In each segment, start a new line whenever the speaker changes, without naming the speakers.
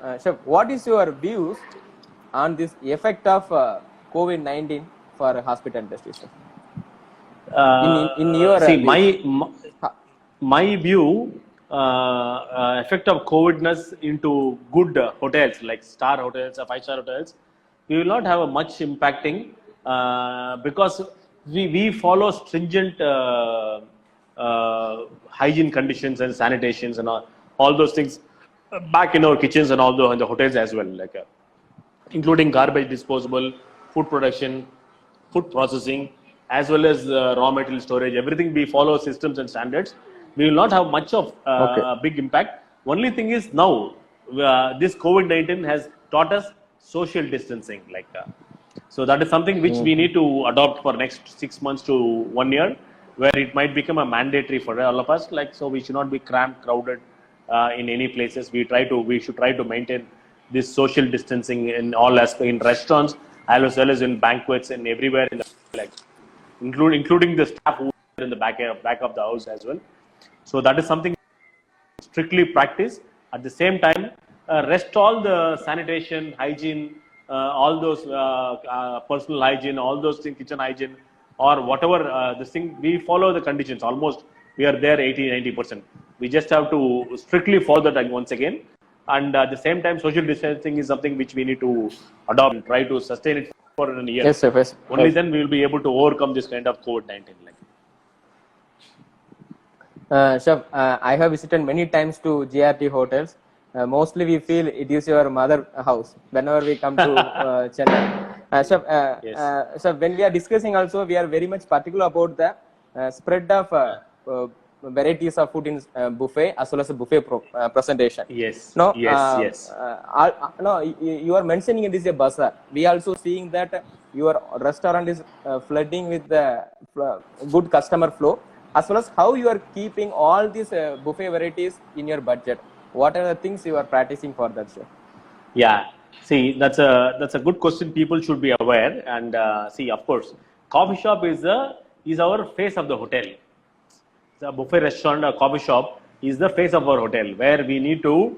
Chef, what is your views on this effect of COVID-19 for hospital industry, sir? In your
See,
views.
my view, effect of COVIDness into good hotels like star hotels or 5-star hotels, we will not have a much impacting because we follow stringent hygiene conditions and sanitations and all those things back in our kitchens and all in the hotels as well, like including garbage disposal, food production, food processing, as well as raw material storage. Everything we follow systems and standards. We will not have much of big impact. Only thing is now this COVID-19 has taught us social distancing, like so that is something which we need to adopt for next 6 months to 1 year, where it might become a mandatory for all of us. Like, so we should not be cramped, crowded in any places. We should try to maintain this social distancing in all aspects, in restaurants as well as in banquets and everywhere in the, like including the staff who are in the back of the house as well. So that is something strictly practice. At the same time, rest all the sanitation, hygiene, all those personal hygiene, all those things, kitchen hygiene, or whatever this thing, we follow the conditions. Almost we are there 80-90%. We just have to strictly follow that once again. And at the same time, social distancing is something which we need to adopt and try to sustain it for a year.
Yes, sir. Yes.
Only then we will be able to overcome this kind of COVID-19.
Chef, I have visited many times to GRT hotels. Mostly we feel it is your mother house whenever we come to Chennai. Chef,
Yes.
so when we are discussing also, we are very much particular about the spread of varieties of food in buffet as well as a buffet presentation.
Yes.
No,
Yes.
no, you are mentioning it is a bazaar. We also seeing that your restaurant is flooding with the good customer flow, as well as how you are keeping all these buffet varieties in your budget. What are the things you are practicing for that, sir?
Yeah. See, that's a good question. People should be aware. And see, of course, coffee shop is our face of the hotel. The buffet restaurant or coffee shop is the face of our hotel, where we need to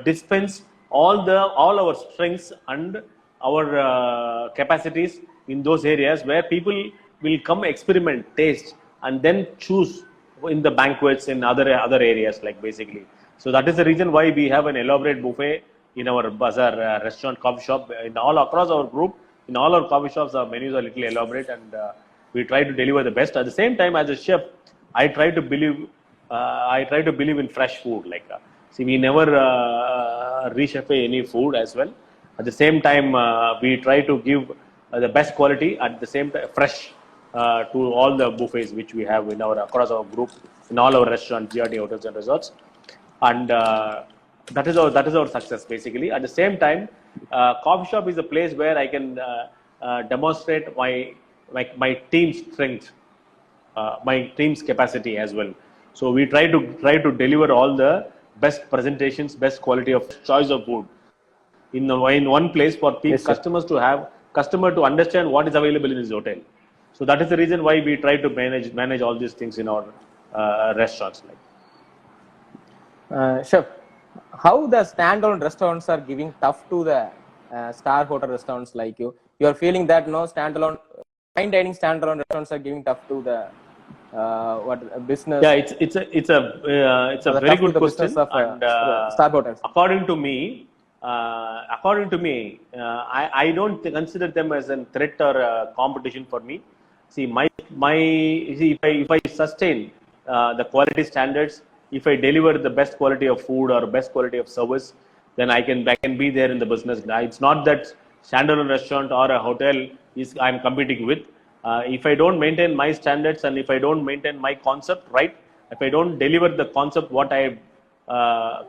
dispense all our strengths and our capacities in those areas where people will come experiment, taste, and then choose in the banquets in other areas, like basically. So that is the reason why we have an elaborate buffet in our bazaar restaurant coffee shop in all across our group. In all our coffee shops, our menus are little elaborate, and we try to deliver the best. At the same time, as a chef, I try to believe in fresh food. Like, see, we never reshape any food as well. At the same time, we try to give the best quality at the same time, fresh to all the buffets which we have in across our group, in all our restaurants, GRT hotels and resorts, and that is our success basically. At the same time, coffee shop is a place where I can demonstrate my team's strength. My team's capacity as well. So we try to deliver all the best presentations, best quality of choice of food in one place for people, yes, customers to understand what is available in this hotel. So that is the reason why we try to manage all these things in our restaurants.
Chef, how the standalone restaurants are giving tough to the star hotel restaurants like you? You are feeling that no standalone fine dining standalone restaurants are giving tough to the business?
Yeah, it's a very good question.
Of,
and
star hotels.
According to me, I don't consider them as a threat or a competition for me. See, if I sustain the quality standards, if I deliver the best quality of food or best quality of service, then I can be there in the business. It's not that standalone restaurant or a hotel I'm competing with. If I don't maintain my standards and if I don't maintain my concept right, if I don't deliver the concept what I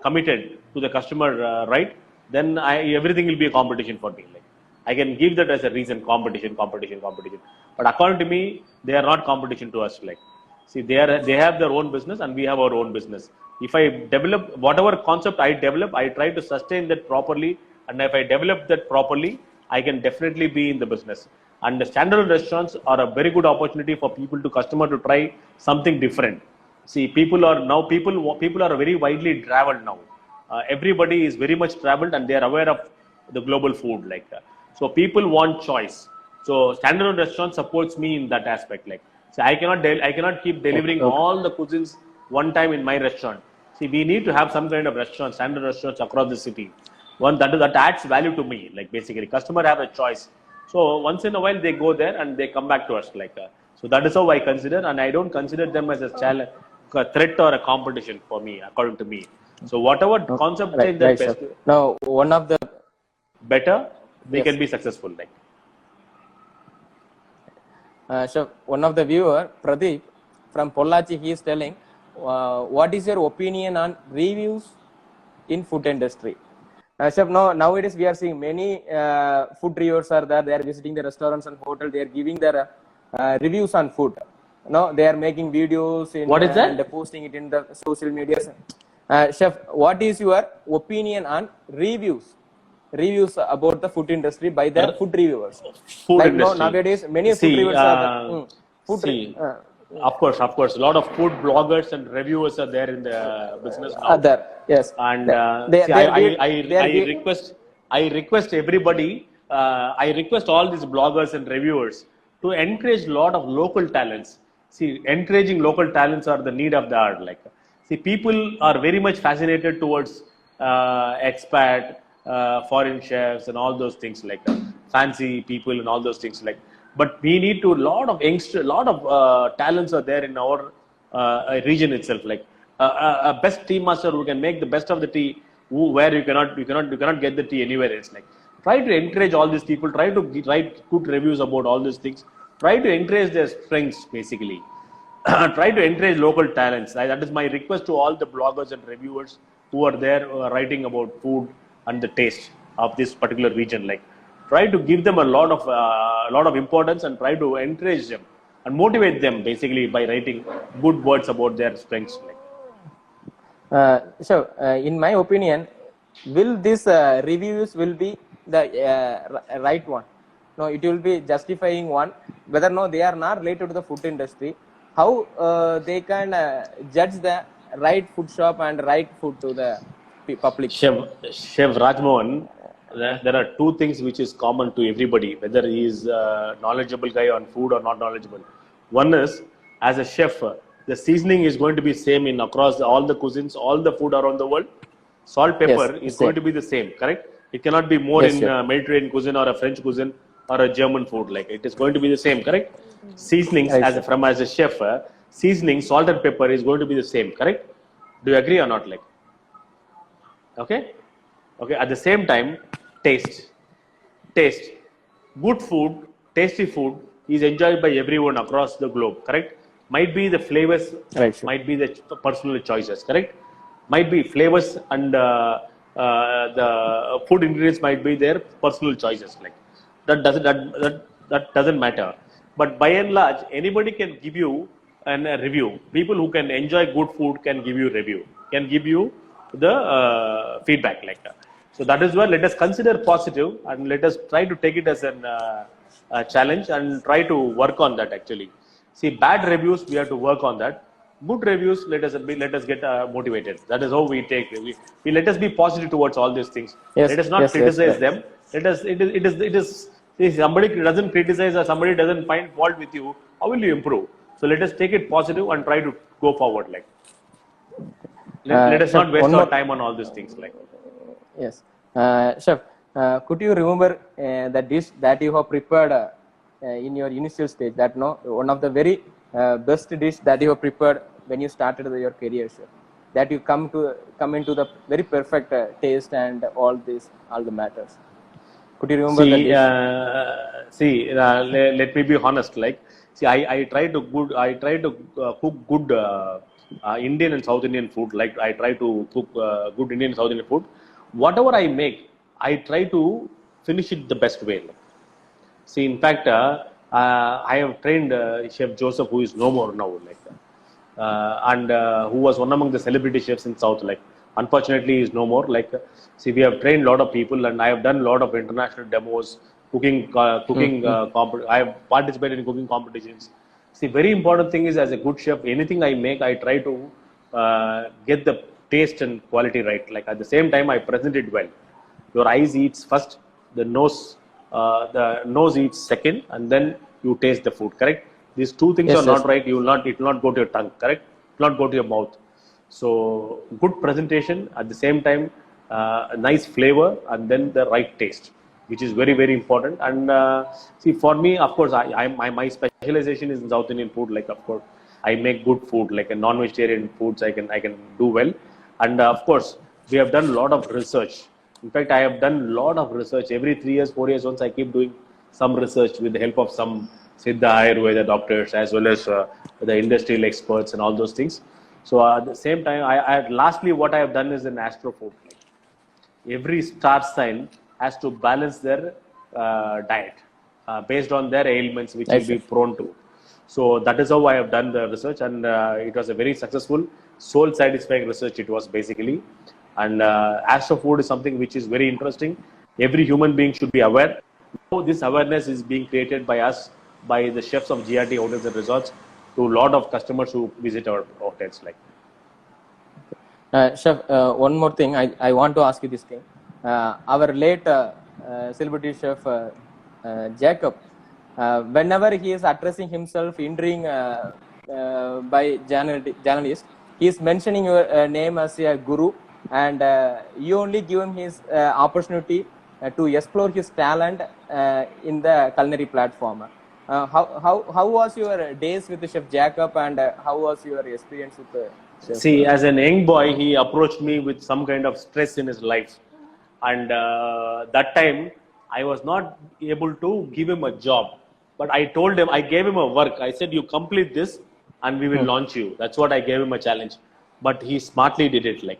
committed to the customer right, then everything will be a competition for me. Like, I can give that as a reason, competition. But according to me, they are not competition to us. Like, see, they have their own business and we have our own business. If I develop whatever concept I develop, I try to sustain that properly. And if I develop that properly, I can definitely be in the business. And the standalone restaurants are a very good opportunity for customer to try something different. See, people are very widely traveled now. everybody is very much traveled and they are aware of the global food. So people want choice. So standalone restaurant supports me in that aspect. So I cannot keep delivering all the cuisines one time in my restaurant. See, we need to have some kind of restaurants, standard restaurants across the city. One that adds value to me. Basically, customer have a choice. So once in a while they go there and they come back to us. So that is how I consider, and I don't consider them as a challenge, a threat or a competition for me, according to me. So whatever concept change that best,
now one of the
better we can be successful.
So one of the viewer, Pradeep from Pollachi, he is telling, what is your opinion on reviews in food industry? Chef, nowadays we are seeing many food reviewers are there. They are visiting the restaurants and hotels. They are giving their reviews on food. They are making videos and posting it in the social media. Chef, what is your opinion on reviews about the food industry by the food reviewers? Nowadays many food reviewers are
of course, a lot of food bloggers and reviewers are there in the business now.
Yes,
and I request everybody. I request all these bloggers and reviewers to encourage a lot of local talents. See, encouraging local talents are the need of the hour. See, people are very much fascinated towards expat, foreign chefs, and all those things fancy people and all those things But we need to lot of talents are there in our region itself. A best tea master who can make the best of the tea, where you cannot get the tea anywhere else. Try to encourage all these people. Try to write good reviews about all these things. Try to encourage their strengths basically. Try to encourage local talents. That is my request to all the bloggers and reviewers who are there writing about food and the taste of this particular region. Try to give them a lot of importance and try to encourage them and motivate them basically by writing good words about their strengths.
So, in my opinion, will these reviews will be the right one? No, it will be justifying one. Whether they are not related to the food industry, how they can judge the right food shop and right food to the public?
Chef Rajmohan, there are two things which is common to everybody, whether he is a knowledgeable guy on food or not knowledgeable. One is, as a chef, the seasoning is going to be same in across all the cuisines, all the food around the world. Salt, pepper is going to be the same, correct? It cannot be more in Mediterranean cuisine or a French cuisine or a German food. It is going to be the same, correct? Seasonings, as a chef, seasoning, salt and pepper is going to be the same, correct? Do you agree or not? Okay. At the same time, taste. Good food, tasty food is enjoyed by everyone across the globe, correct? Might be the flavors, might be the personal choices, correct? Might be flavors and the food ingredients might be their personal choices. That doesn't matter. But by and large, anybody can give you a review. People who can enjoy good food can give you review, can give you the feedback like that. So that is why let us consider positive and let us try to take it as a challenge and try to work on that actually. See, bad reviews, we have to work on that. Good reviews, let us get motivated. That is how we take. We let us be positive towards all these things. Let us not criticize them. Let us. It is. If somebody doesn't criticize or somebody doesn't find fault with you, how will you improve? So let us take it positive and try to go forward. Let us not waste our time on all these things.
Yes, Chef. Could you remember the dish that you have prepared in your initial stage? That one of the very best dish that you have prepared when you started your career, chef. That you come into the very perfect taste and all the matters. Could you remember the dish?
Let me be honest. I try to cook good Indian and South Indian food. I try to cook good Indian and South Indian food. Whatever I make, I try to finish it the best way. See, in fact, I have trained Chef Joseph, who is no more now, and who was one among the celebrity chefs in South. Unfortunately, he is no more. See, we have trained a lot of people, and I have done a lot of international demos, cooking. I have participated in cooking competitions. See, very important thing is, as a good chef, anything I make, I try to get the taste and quality right. Like at the same time, I present it well. Your eyes eats first, the nose eats second, and then you taste the food. Correct? These two things
Yes,
are
yes.
not right. It will not go to your tongue. Correct? It will not go to your mouth. So good presentation at the same time, a nice flavor, and then the right taste, which is very very important. And see, for me, of course, my specialization is in South Indian food. Like of course, I make good food, like a non-vegetarian foods. I can do well, and of course, we have done a lot of research. In fact, I have done a lot of research every 3 years, 4 years. Once I keep doing some research with the help of some Siddha Ayurveda doctors as well as the industrial experts and all those things. So at the same time, lastly what I have done is an astro food. Like, every star sign has to balance their diet based on their ailments which will be prone to. So that is how I have done the research, and it was a very successful, soul satisfying research it was basically. And astro food is something which is very interesting. Every human being should be aware. Now this awareness is being created by us, by the chefs of GRT Hotels and Resorts, to a lot of customers who visit our hotels. Like,
Chef, one more thing, I want to ask you this thing. Our late celebrity chef Jacob, whenever he is addressing himself, entering by journalist, he is mentioning your name as a guru, and you only give him his opportunity to explore his talent in the culinary platform. How was your days with the Chef Jacob, and how was your experience with the chef?
see, as an young boy, he approached me with some kind of stress in his life, and that time I was not able to give him a job. But I told him, I gave him a work. I said, you complete this and we will launch you. That's what I gave him a challenge. But he smartly did it. Like,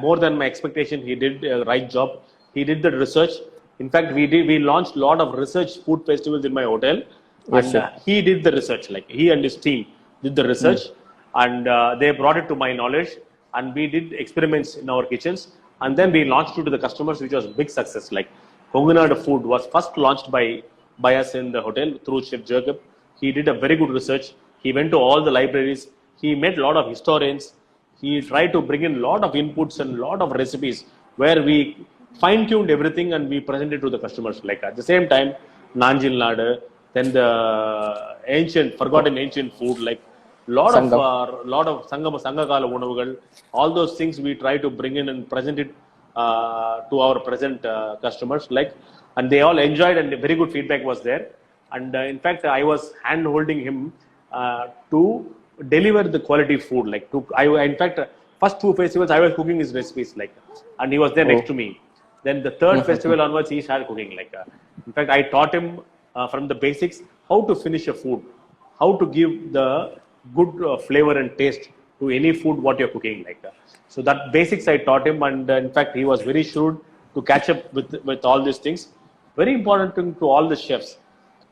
more than my expectation, he did a right job. He did the research. In fact, we launched a lot of research food festivals in my hotel.
Yes,
and
sir.
he did the research. Like, he and his team did the research, and they brought it to my knowledge. And we did experiments in our kitchens. And then we launched it to the customers, which was a big success. Like, Konganadu food was first launched by us in the hotel through Chef Jacob. He did a very good research. He went to all the libraries. He met a lot of historians. He tried to bring in a lot of inputs and a lot of recipes where we fine-tuned everything and we presented to the customers. Like, at the same time, Nanjil Nadu, then the forgotten ancient food, like lot of Sangakala Unavugal, all those things we try to bring in and present it to our present customers. Like, and they all enjoyed, and very good feedback was there. And in fact, I was hand holding him to deliver the quality food. Like, in fact, first 2 festivals I was cooking his recipes, like, and he was there next to me. Then the third festival onwards, he started cooking. Like, in fact, I taught him from the basics how to finish a food, how to give the good flavor and taste to any food what you're cooking. Like, so that basics I taught him, and in fact, he was very shrewd to catch up with all these things. Very important thing to all the chefs.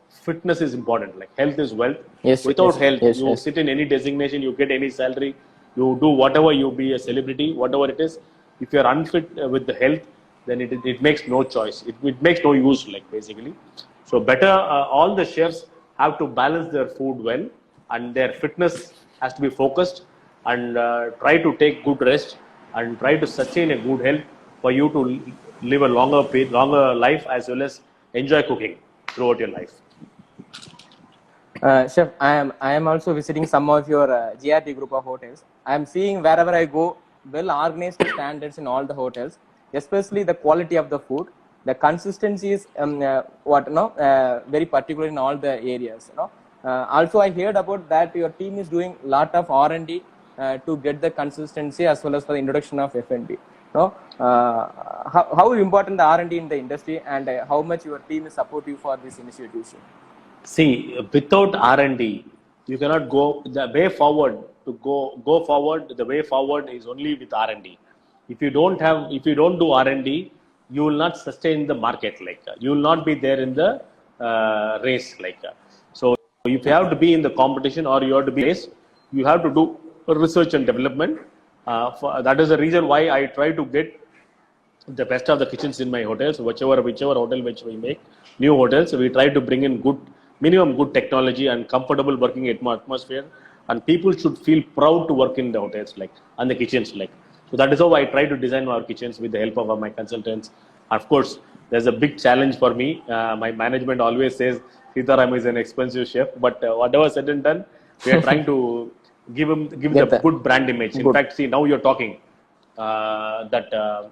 Fitness is important. Like, health is wealth.
Yes,
Without
yes,
health,
yes,
you
yes.
sit in any designation, you get any salary, you do whatever, you be a celebrity, whatever it is. If you are unfit with the health, then it makes no choice. It makes no use, like, basically. So better, all the chefs have to balance their food well, and their fitness has to be focused, and try to take good rest and try to sustain a good health for you to live a longer life, as well as enjoy cooking throughout your life.
Chef, I am also visiting some of your GRT group of hotels. I am seeing wherever I go, well organized standards in all the hotels, especially the quality of the food. The consistency is very particular in all the areas. Also, I heard about that your team is doing lot of R&D to get the consistency as well as for the introduction of F&B. How important the R&D in the industry, and how much your team is supportive for this initiative?
See, without R&D, you cannot go. The way forward to go forward, the way forward is only with R&D. If you don't do R&D, you will not sustain the market. Like, you will not be there in the race. Like, so if you have to be in the competition or you have to be race, you have to do research and development. That is the reason why I try to get the best of the kitchens in my hotels. Whichever hotel which we make, new hotels, we try to bring in minimum good technology and comfortable working atmosphere, and people should feel proud to work in the hotels, like, and the kitchens. Like, So that is how I try to design our kitchens with the help of my consultants. Of course, there's a big challenge for me. My management always says Sitaram is an expensive chef, but whatever said and done, we are trying to give
Get
the
that.
good brand image. In
Good.
fact, see, now you're talking that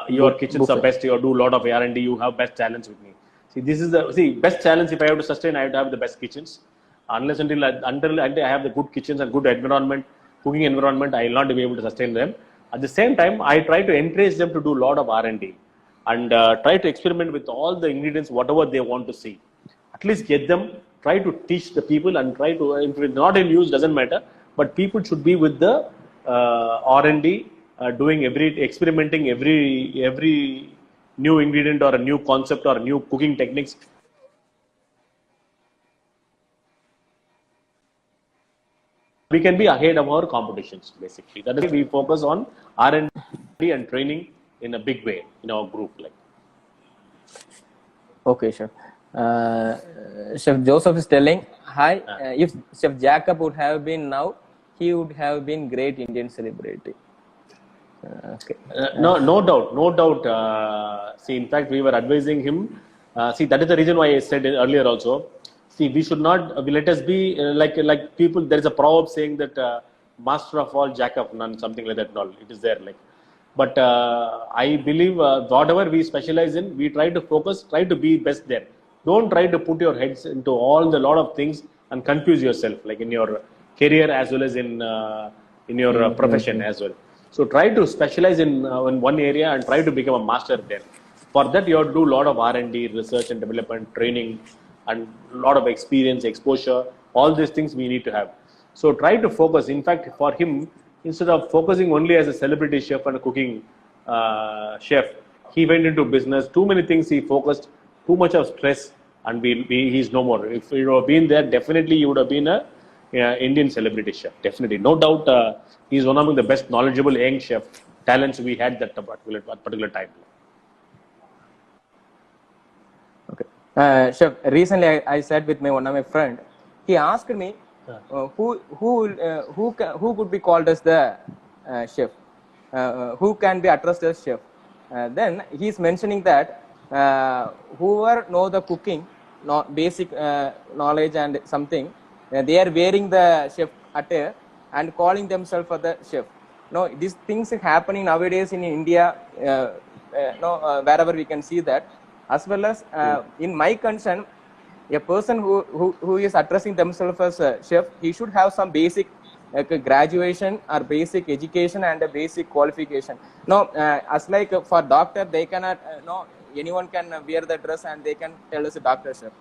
your
Good
kitchens are
buffet.
best. You do a lot of R&D. You have best challenge with me. See, this is the best challenge. If I have to sustain, I have to have the best kitchens. Until I have the good kitchens and good environment, cooking environment, I will not be able to sustain them. At the same time, I try to encourage them to do a lot of R&D and try to experiment with all the ingredients, whatever they want to see. At least get them, try to teach the people and try to, if it's not in use, doesn't matter, but people should be with the R&D, doing experimenting every new ingredient or a new concept or new cooking techniques. We can be ahead of our competitions, basically. That is why we focus on R&D and training in a big way in our group. Like,
Okay, Chef. Chef Joseph is telling, hi, if Chef Jacob would have been now, he would have been great Indian celebrity. Okay.
no doubt. See, in fact, we were advising him. See, that is the reason why I said it earlier also. See, we should not let us be like people. There is a proverb saying that master of all, jack of none, something like that. No, it is there. Like, but I believe whatever we specialize in, we try to focus, try to be best there. Don't try to put your heads into lot of things and confuse yourself, like in your career as well as in your profession as well. So try to specialize in one area and try to become a master there. For that, you have to do a lot of R&D, research and development, training, and a lot of experience, exposure. All these things we need to have. So try to focus. In fact, for him, instead of focusing only as a celebrity chef and a cooking chef, he went into business. Too many things he focused. Too much of stress, and he's no more. If you would have been there, definitely you would have been a Indian celebrity chef. Definitely, no doubt. He's one of the best knowledgeable young chef talents we had that particular time.
Okay. Chef, recently I sat with one of my friend. He asked me, who could be called as the chef? Who can be addressed as chef? Then he's mentioning that whoever know the cooking, basic knowledge and something, they are wearing the chef attire and calling themselves for the chef. No, these things are happening nowadays in India. Wherever we can see that, as well as in my concern, a person who is addressing themselves as a chef, he should have some basic graduation or basic education and a basic qualification. No, as like for doctor, they cannot. Anyone can wear the dress and they can tell us a doctor chef.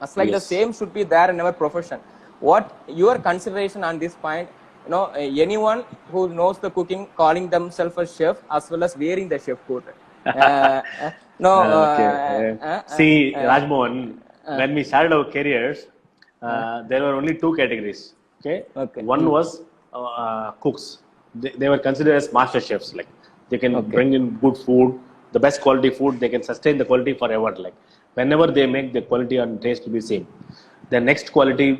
As like the same should be there in our profession. What your consideration on this point? Anyone who knows the cooking, calling themselves a chef as well as wearing the chef coat.
See, Rajmohan, when we started our careers, there were only two categories. Okay. One was cooks. They were considered as master chefs. Like, they can bring in good food, the best quality food. They can sustain the quality forever. Like, whenever they make, the quality and taste to be same. The next category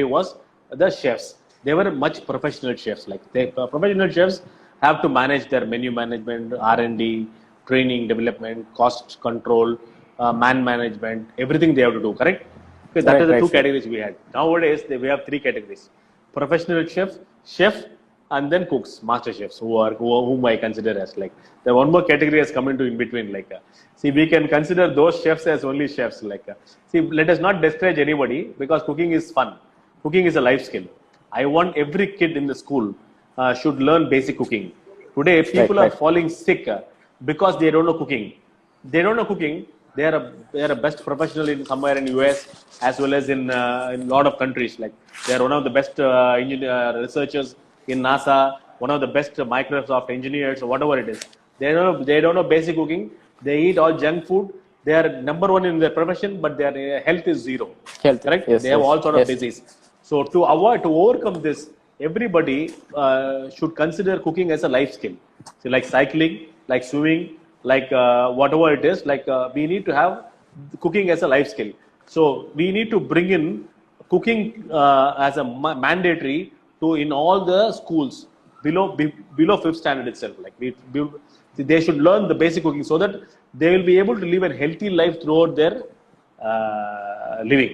was the chefs. They were much professional chefs. Like, professional chefs have to manage their menu management, R&D, training, development, cost control, man management, everything they have to do. Correct? Because that are the two categories we had. Nowadays, we have three categories: professional chef, and then cooks, master chefs, whom I consider as like. The one more category has come into in between. Like, see, we can consider those chefs as only chefs. Like, see, let us not discourage anybody, because cooking is fun. Cooking is a life skill. I want every kid in the school should learn basic cooking. Today, people are falling sick because they don't know cooking. They don't know cooking. They are a best professional in somewhere in US as well as in a lot of countries. Like, they are one of the best researchers in NASA, one of the best Microsoft engineers, or whatever it is. They don't know basic cooking. They eat all junk food. They are number one in their profession, but their health is zero. Correct? They have all sort of disease. So to overcome this, everybody should consider cooking as a life skill. So like cycling, like swimming, like whatever it is, like we need to have cooking as a life skill. So we need to bring in cooking as a mandatory in all the schools. below fifth standard itself. Like they should learn the basic cooking so that they will be able to live a healthy life throughout their living.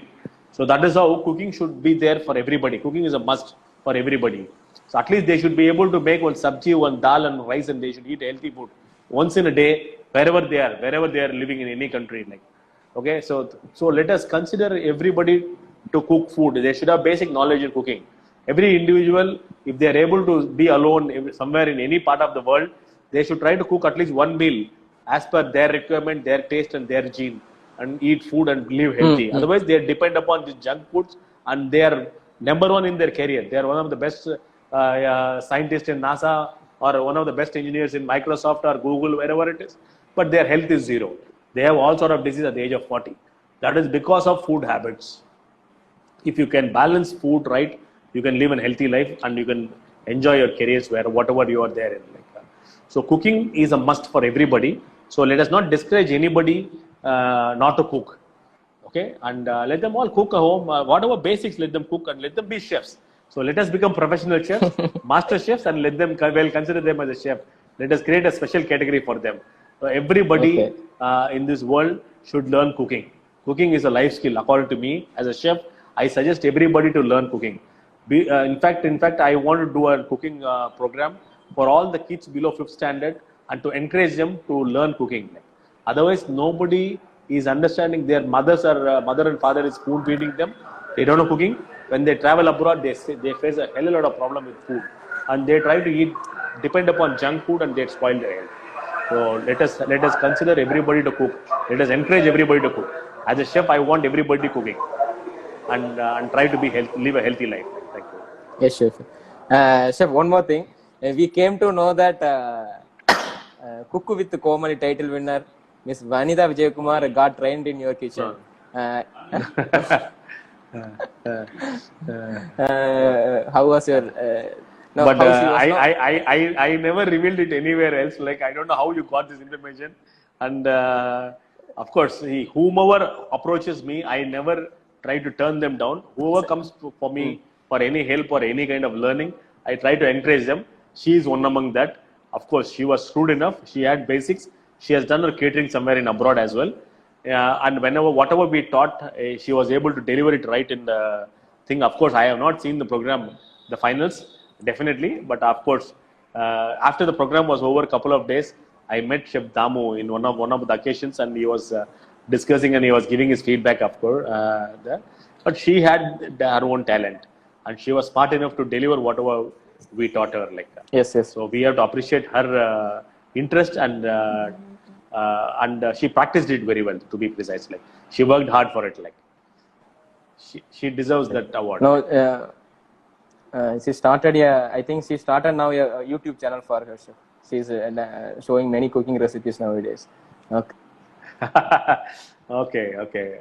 So that is how cooking should be there for everybody. Cooking is a must for everybody. So at least they should be able to make one sabji, one dal and rice, and they should eat healthy food once in a day, wherever they are living in any country. Like, okay, so let us consider everybody to cook food. They should have basic knowledge in cooking. Every individual, if they are able to be alone somewhere in any part of the world, they should try to cook at least one meal as per their requirement, their taste and their gene, and eat food and live healthy. Otherwise, they depend upon these junk foods, and they are number one in their career. They are one of the best scientists in NASA, or one of the best engineers in Microsoft or Google, wherever it is. But their health is zero. They have all sort of disease at the age of 40. That is because of food habits. If you can balance food right, you can live a healthy life and you can enjoy your careers whatever you are there in. So cooking is a must for everybody. So let us not discourage anybody not to cook. Okay, and let them all cook at home. Whatever basics, let them cook and let them be chefs. So let us become professional chefs, master chefs, and let them consider them as a chef. Let us create a special category for them. So everybody in this world should learn cooking. Cooking is a life skill, according to me. As a chef, I suggest everybody to learn cooking. In fact, I want to do a cooking program for all the kids below 5th standard and to encourage them to learn cooking. Otherwise, nobody is understanding their mother and father is spoon feeding them. They don't know cooking. When they travel abroad, they face a hell of a lot of problem with food, and they try to depend upon junk food, and they spoil their health. So let us consider everybody to cook. Let us encourage everybody to cook. As a chef, I want everybody cooking, and try to live a healthy life. Thank you.
Yes, chef. Chef, one more thing. We came to know that Cook with Komani title winner Miss Vanida Vijayakumar got trained in your kitchen. How was your? No,
but
I
never revealed it anywhere else. Like, I don't know how you got this information. And of course, whomever approaches me, I never try to turn them down. Whoever comes for me for any help or any kind of learning, I try to encourage them. She is one among that. Of course, she was shrewd enough. She had basics. She has done her catering somewhere in abroad as well. And whatever we taught, she was able to deliver it right in the thing. Of course, I have not seen the program, the finals, definitely. But of course, after the program was over, a couple of days, I met Chef Damu in one of the occasions, and he was discussing and he was giving his feedback, of course. But she had her own talent, and she was smart enough to deliver whatever we taught her. Like that.
Yes.
So we have to appreciate her interest, and she practiced it very well, to be precise. Like, she worked hard for it. Like, she deserves that award.
No, she started. I think she started now a YouTube channel for her. She's showing many cooking recipes nowadays. Okay.
Okay.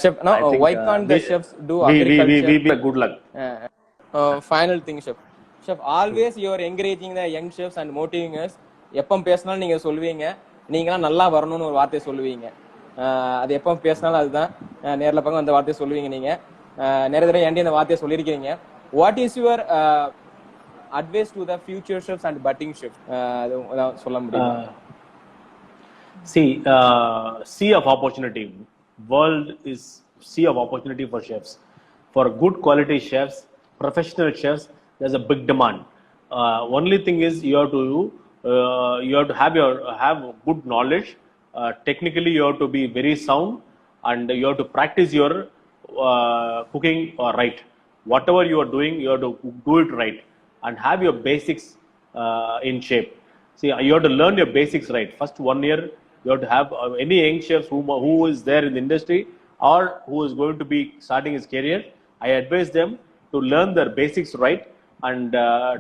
Chef, no, why can't the chefs do agriculture?
Good luck.
Final thing, chef. Chef, always you are encouraging the young chefs and motivating us. எப்போ பேசினாலும் நீங்க சொல்லுவீங்க, நீங்களாம் நல்லா வரணும்னு ஒரு வார்த்தையை சொல்லுவீங்க. அது எப்போ பேசினாலும் அதுதான், நேரில் பக்கம் அந்த வார்த்தையை சொல்லுவீங்க. நீங்க நிறைய தடவை ஏண்டி அந்த வார்த்தையை சொல்லியிருக்கீங்க. What is your advice to the future chefs and budding chefs? சொல்ல முடியுமா?
Sea of opportunity. World is sea of opportunity for chefs. For good quality chefs, professional chefs, there's a big demand. Only thing is you have to have good knowledge. Technically, you have to be very sound, and you have to practice your cooking right. Whatever you are doing, you have to do it right, and have your basics in shape. See, you have to learn your basics right. First 1 year, you have to have any young chefs who is there in the industry or who is going to be starting his career. I advise them to learn their basics right and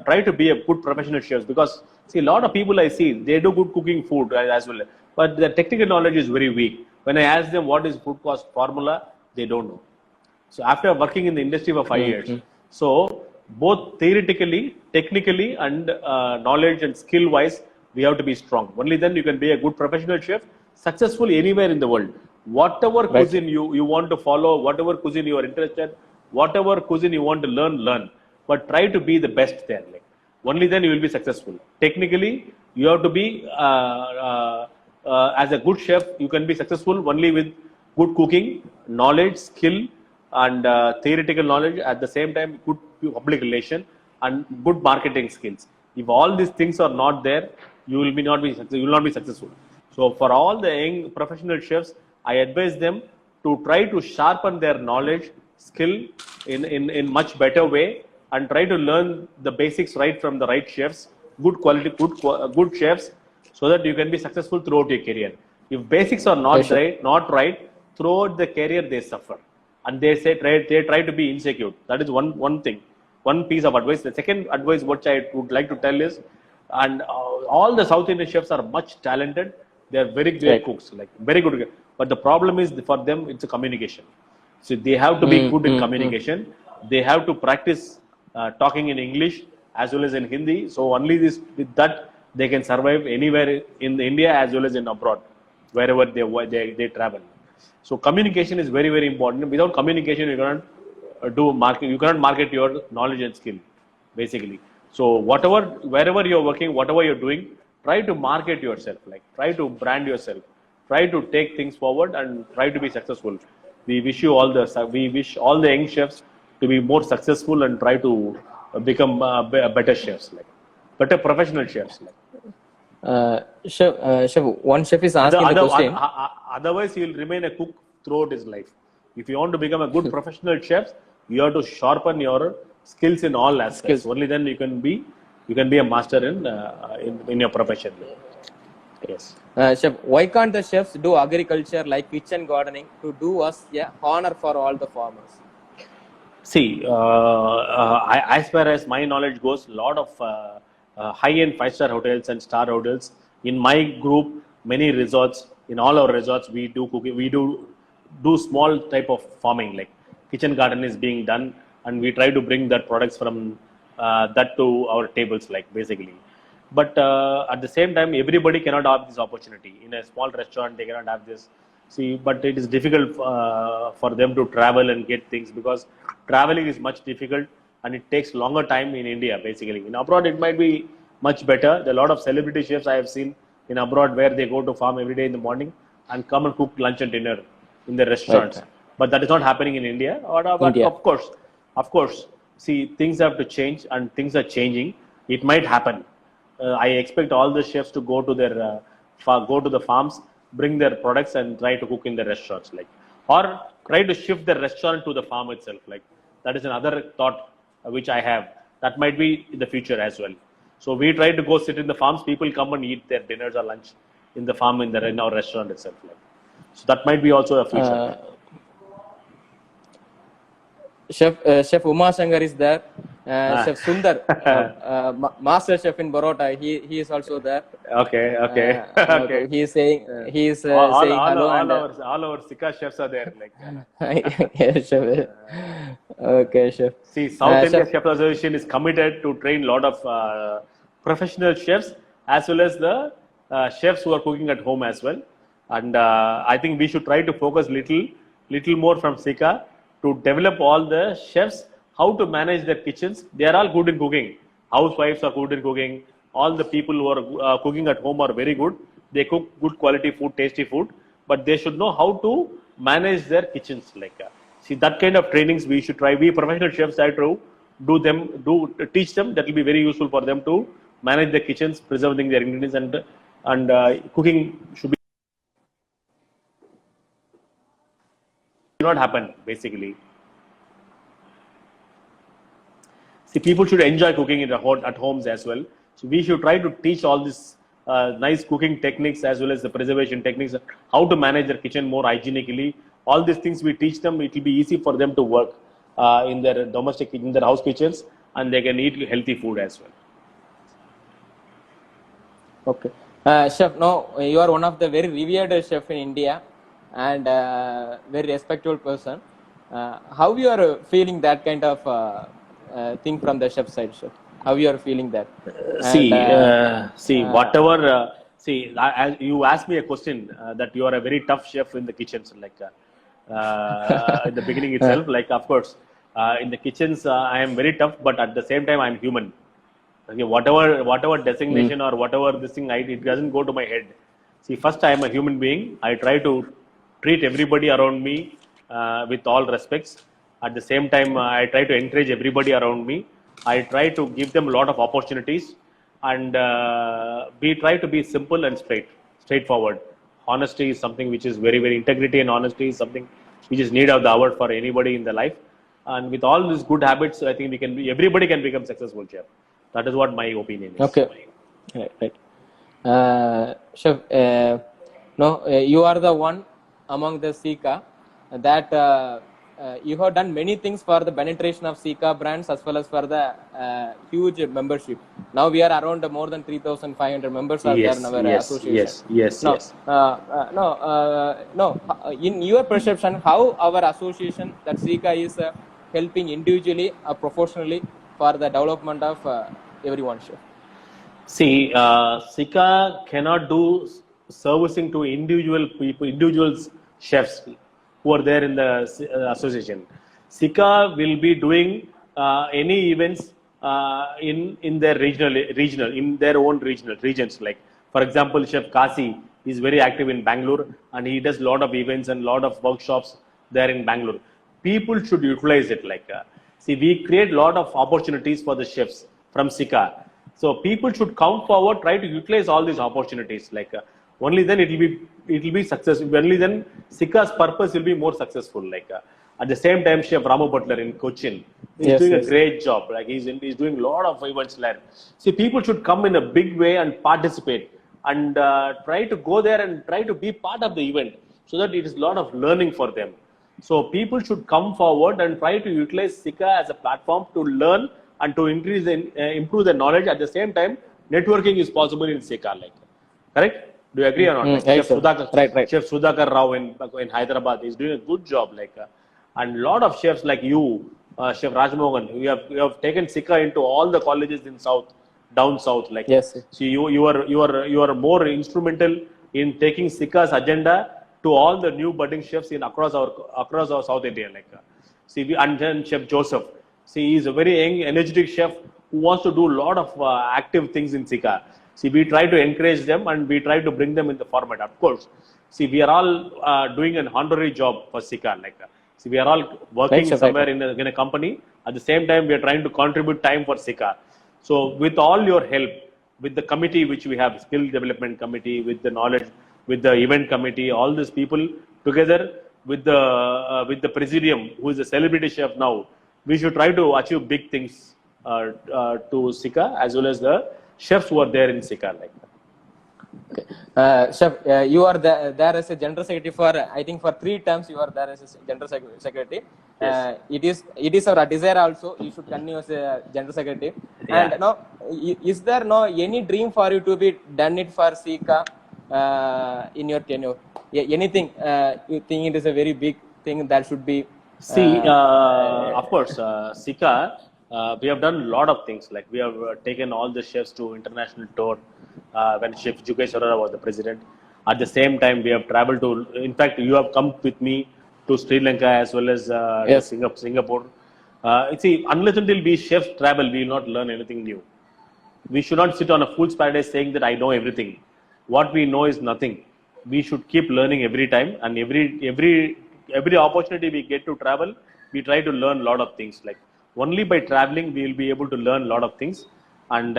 try to be a good professional chef. Because see, a lot of people I see, they do good cooking food as well, but their technical knowledge is very weak. When I ask them what is food cost formula, they don't know. So after working in the industry for 5 years, so both theoretically, technically, and knowledge and skill wise, we have to be strong. Only then you can be a good professional chef, successful anywhere in the world. Whatever cuisine you want to follow, whatever cuisine you are interested, whatever cuisine you want to learn. But try to be the best there. Like, only then you will be successful. Technically, you have to be as a good chef. You can be successful only with good cooking, knowledge, skill, and theoretical knowledge. At the same time, good public relation and good marketing skills. If all these things are not there, you will not be successful. So for all the young professional chefs, I advise them to try to sharpen their knowledge, skill in much better way, and try to learn the basics right from the right chefs, good quality, good chefs, so that you can be successful throughout your career. If basics are not
Yes, sir.
right, throughout the career they suffer, and they try to be insecure. That is one thing, one piece of advice. The second advice which I would like to tell is, and all the South Indian chefs are much talented. They are very great
Right.
cooks, like very good. But the problem is for them it's a communication. So they have to be good in communication. They have to practice talking in English as well as in Hindi. So only this with that they can survive anywhere in India as well as in abroad, wherever they travel. So communication is very, very important. Without communication, you cannot you cannot market your knowledge and skill, basically. So wherever you're working, whatever you're doing, try to market yourself, like try to brand yourself, try to take things forward and try to be successful. We wish all the young chefs to be more successful and try to become better chefs, like better professional chefs. Like.
Chef, one chef is asking the question.
Otherwise, he will remain a cook throughout his life. If you want to become a good professional chef, you have to sharpen your skills in all aspects. Only then you can be a master in your profession. Yes.
Chef, why can't the chefs do agriculture like kitchen gardening to do us honor for all the farmers?
See, as far as my knowledge goes, a lot of high-end five-star hotels and star hotels. In my group, many resorts, in all our resorts, we do cooking. We do small type of farming, like kitchen garden is being done, and we try to bring that products from that to our tables, like basically. But at the same time, everybody cannot have this opportunity. In a small restaurant, they cannot have this. See, but it is difficult for them to travel and get things, because traveling is much difficult and it takes longer time in India, basically. In abroad, it might be much better. There are a lot of celebrity chefs I have seen in abroad where they go to farm every day in the morning and come and cook lunch and dinner in the restaurants.
Right.
But that is not happening in India. But
India.
Of course, see, things have to change and things are changing. It might happen. I expect all the chefs to go to the farms, bring their products and try to cook in the restaurants, like, or try to shift the restaurant to the farm itself. Like, that is another thought which I have. That might be in the future as well. So we try to go sit in the farms. People come and eat their dinners or lunch in the farm in our restaurant itself. Like. So that might be also a future.
Chef Uma Shankar is there. Chef Sundar, master chef in Baroda, he is also there.
Okay.
He is saying saying hello.
All our Sikha chefs are there. Like.
Yes, chef. Okay, chef.
See, South India Chef Association is committed to train a lot of professional chefs as well as the chefs who are cooking at home as well. And I think we should try to focus little more from Sikha to develop all the chefs how to manage their kitchens. They are all good in cooking. Housewives are good in cooking. All the people who are cooking at home are very good. They cook good quality food, tasty food, but they should know how to manage their kitchens. Like, see, that kind of trainings we should try. We professional chefs try to teach them. That will be very useful for them to manage their kitchens, preserving their ingredients, and cooking should not happen, basically. See, people should enjoy cooking at homes as well. So we should try to teach all these nice cooking techniques as well as the preservation techniques, how to manage their kitchen more hygienically. All these things we teach them. It will be easy for them to work in their house kitchens, and they can eat healthy food as well.
Okay. Chef, now you are one of the very revered chef in India and very respectable person. How you are feeling that kind of thing from the chef side, chef? How you are feeling that?
Whatever. As you asked me a question that you are a very tough chef in the kitchens, like in the beginning itself. Like, of course, in the kitchens I am very tough, but at the same time I am human. Okay, whatever designation or whatever this thing, it doesn't go to my head. See, first I am a human being. I try to treat everybody around me with all respects. At the same time, I try to encourage everybody around me. I try to give them a lot of opportunities, and we try to be simple and straightforward. Honesty is something which is very integrity and honesty is something which is need of the hour for anybody in the life. And with all these good habits, I think everybody can become successful, chef. That is what my opinion is.
Okay. Right. Chef, no, you are the one among the Sika that you have done many things for the penetration of Sika brands as well as for the huge membership. Now we are around more than 3,500 members are there in our association.
Yes.
In your perception, how our association that Sika is helping individually or professionally for the development of everyone, chef?
See, Sika cannot do servicing to individuals chefs who are there in the association. Sika will be doing any events in their regional in their own regions. Like for example, Chef Kasi is very active in Bangalore and he does a lot of events and lot of workshops there in Bangalore. People should utilize it. See, we create a lot of opportunities for the chefs from Sika. So people should come forward, try to utilize all these opportunities. Only then it will be successful. Only then Sika's purpose will be more successful. At the same time, Chef Ramu Butler in Cochin is doing a great job. He's doing a lot of events there. See, people should come in a big way and participate and try to go there and try to be part of the event so that it is a lot of learning for them. So people should come forward and try to utilize Sika as a platform to learn and to increase and improve their knowledge. At the same time, networking is possible in Sika. Correct? Do you agree or not?
Chef
Sudhakar Rao in Hyderabad is doing a good job. And a lot of chefs like you, Chef Rajmohan, you have taken Sika into all the colleges in down south.
Yes.
So you are more instrumental in taking Sika's agenda to all the new budding chefs across our South India. And then Chef Joseph. See, he is a very young, energetic chef who wants to do a lot of active things in Sika. See, we try to encourage them and we try to bring them in the format. Of course, see, we are all doing an honorary job for Sika. See, we are all working somewhere in a company. At the same time, we are trying to contribute time for Sika. So, with all your help, with the committee which we have, skill development committee, with the knowledge, with the event committee, all these people together with the presidium, who is a celebrity chef now, we should try to achieve big things to Sika as well as the chefs who are there in Sika.
Okay. Chef, you are there as a general secretary for, I think for 3 terms you are there as a general secretary.
Yes.
It is our desire also, you should continue as a general secretary.
Yeah.
And now, is there any dream for you to be done it for Sika in your tenure? Anything you think it is a very big thing that should be?
See, of course, Sika, we have done a lot of things. We have taken all the chefs to international tour when Chef Jugesh Arora was the president. At the same time, we have traveled to, in fact, you have come with me to Sri Lanka as well as Singapore. See, unless until we chefs travel, we will not learn anything new. We should not sit on a fool's paradise saying that I know everything. What we know is nothing. We should keep learning every time, and every opportunity we get to travel, we try to learn a lot of things. Only by traveling, we will be able to learn a lot of things, and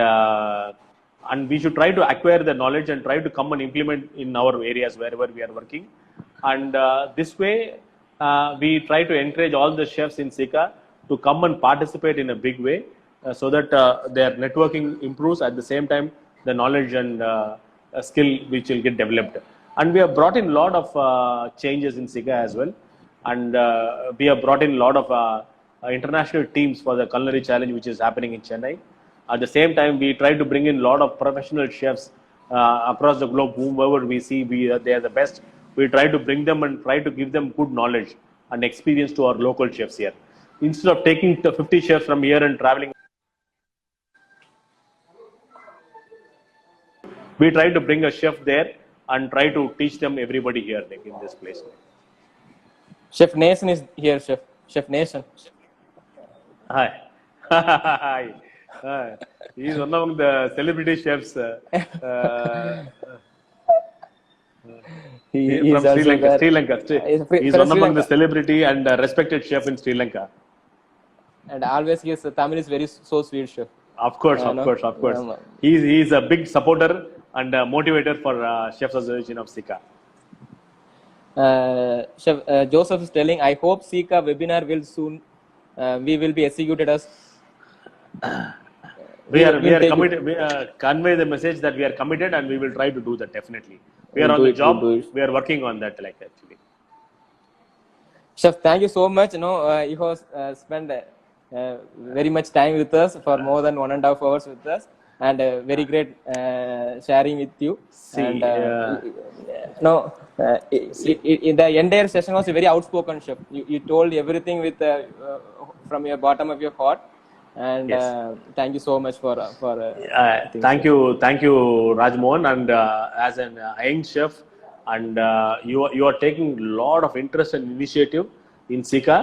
we should try to acquire the knowledge and try to come and implement in our areas wherever we are working. And this way, we try to encourage all the chefs in Sika to come and participate in a big way, so that their networking improves. At the same time, the knowledge and skill which will get developed. And we have brought in a lot of changes in Sika as well. And we have brought in a lot of international teams for the culinary challenge which is happening in Chennai. At the same time, we try to bring in a lot of professional chefs across the globe, whomever we see they are the best. We try to bring them and try to give them good knowledge and experience to our local chefs here. Instead of taking 50 chefs from here and traveling, we try to bring a chef there and try to teach them everybody here in this place.
Chef Nason is here, Chef Nason.
Hi. Hi. He is one among the celebrity chefs
He
from
is
Sri
also
Lanka.
there.
Sri Lanka. He is
From
one
Sri
among the
Lanka.
celebrity and respected chef in Sri Lanka.
And always his Tamil is very so sweet, chef.
Of course, of
No?
course, of course.
Um,
He is a big supporter and motivator for Chefs Association of Sika.
Chef, Joseph is telling, I hope Sika webinar will soon, we will be executed as.
We are
take it.
committed. We convey the message that we are committed and we will try to do that definitely. We are
We'll
on
do
the
it,
job.
we'll do it.
We are working on that actually.
Chef, thank you so much. You have spent very much time with us for more than 1.5 hours with us, and very great sharing with you.
See,
And the entire session was very outspoken, chef. You told everything with from your bottom of your heart, and
Yes.
thank you so much for
Thank you, Rajmohan. And as an young chef, and you are taking a lot of interest and initiative in Sika,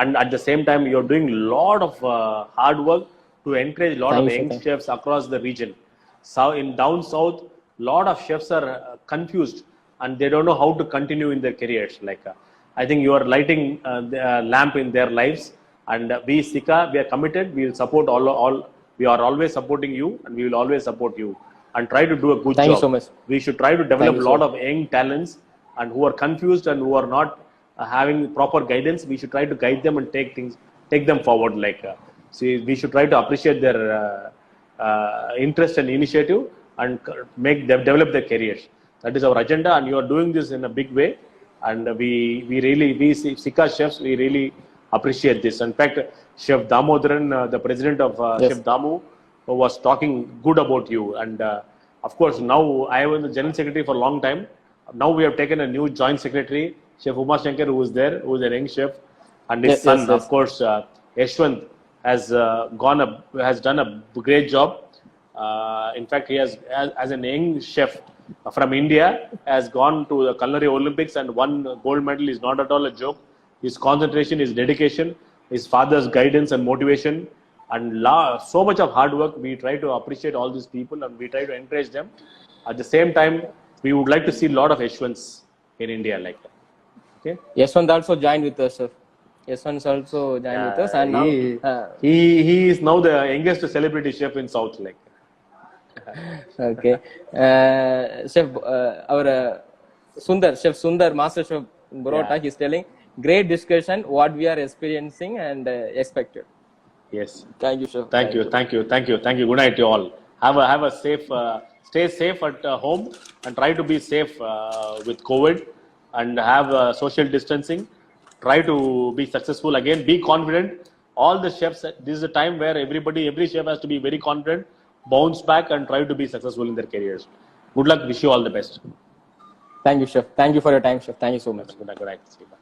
and at the same time you are doing a lot of hard work to encourage a lot
Thank
of
you,
young
sir.
chefs across the region. So in down south, lot of chefs are confused and they don't know how to continue in their careers. I think you are lighting the lamp in their lives, and we Sika, we are committed. We will support all. We are always supporting you, and we will always support you and try to do a good
Thank
job.
you so much.
We should try to develop
Thank
a
you,
lot
sir.
of young talents and who are confused and who are not having proper guidance. We should try to guide them and take them forward. See, we should try to appreciate their interest and initiative and make them develop their careers. That is our agenda, and you are doing this in a big way. And we Sika chefs, we really appreciate this. In fact, Chef Damodaran, the president of
Yes.
Chef Damu, was talking good about you. And of course, now I was the general secretary for a long time. Now we have taken a new joint secretary, Chef Uma Shankar, who is there, who is a young chef, and his
Yes,
son,
yes,
of
yes.
course, Yashwant, has done a great job. In fact, he has, as a young chef from India, has gone to the Culinary Olympics and won gold medal. Is not at all a joke. His concentration, his dedication, his father's guidance and motivation, and so much of hard work. We try to appreciate all these people and we try to encourage them. At the same time, we would like to see a lot of Yashwants in India like that. Okay.
Yashwant also joined with us, chef. Yashwant also joined with us, and now
he is now the youngest celebrity chef in South.
okay. Chef, our Chef Sundar, Master Chef Burota,
Yeah.
he's telling great discussion, what we are experiencing and expected.
Yes.
Thank you, Chef.
Thank you. Good night to you all. Have a safe, stay safe at home and try to be safe with COVID and have social distancing. Try to be successful again. Be confident. All the chefs, this is a time where every chef has to be very confident, bounce back and try to be successful in their careers. Good luck. Wish you all the best.
Thank you, Chef. Thank you for your time, Chef. Thank you so much.
Good night. See you. Bye.